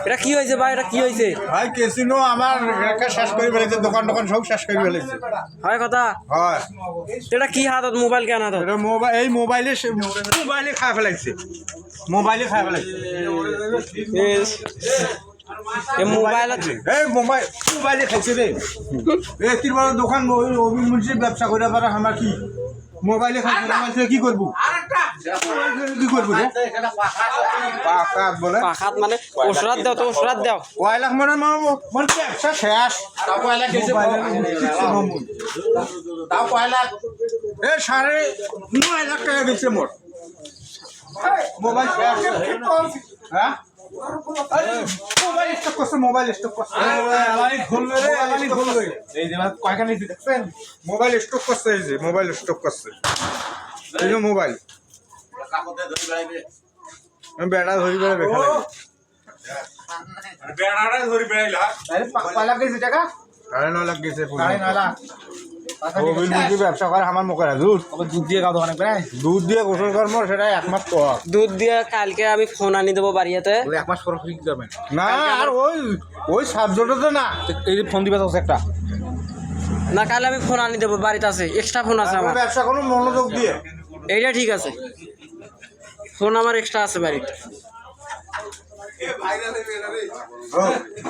এটা কি হয়েছে ভাই? এটা কি হয়েছে ভাই? কেসিনো আমার শেষ করে ফেলেছে, দোকান টোকান সব শেষ করে ফেলেছে। হয় কথা হয়, এটা কি হাতত মোবাইল কেন হাতত? এটা মোবাইল, এই মোবাইলে খাই ফেলাইছে, মোবাইলে খাই ফেলাইছে। মোবাইল আছে, এই মোবাইলে খাইছে রে। এই তিন বড় দোকান অভিমুখী ব্যবসা করে পারে, আমার কি মোবাইলে খাইছে? মোবাইল থেকে কি করবো, কি করবো রে? পাকাত বলে পাখাত মানে ওসরাত দাও তো, ওসরাত দাও। 1 লাখ মনে মনে ব্যবসা শেষ। এই 9.5 লাখ টাকা দিচ্ছে মোট মোবাইল শেষ। হ্যাঁ, মোবাইল স্টক করছে, মোবাইল স্টক করছে, এই যে কয়খানি দেখছেন মোবাইল স্টক করছে, এই যে মোবাইল স্টক করছে, এই যে মোবাইল বেড়া ধরি বেড়া দেখা লাগে, বেড়াটা ধরি বেড়াইলা 5 লাখ গেছে টাকা, 9.5 লাখ গেছে, 9.5 লাখ। অভিমুখী ব্যবসা করে আমার মুখে দুধ দিয়ে খাওয়া দোকানে প্রায় দুধ দিয়ে গোসল কর্ম, সেটা একমাস পর দুধ দিয়ে কালকে আমি ফোন আনি দেবো বাড়িতে। একমাস পর ঠিক যাবেন না, আর ওই সাবজেক্টে না, এই যে ফোন দিবে তো একটা না, কাল আমি ফোন আনি দেবো, বাড়িতে আছে, এক্সট্রা ফোন আছে আমার। ব্যবসা কোনো মনোযোগ দিয়ে, এইটা ঠিক আছে, ফোন আমার এক্সট্রা আছে বাড়িতে।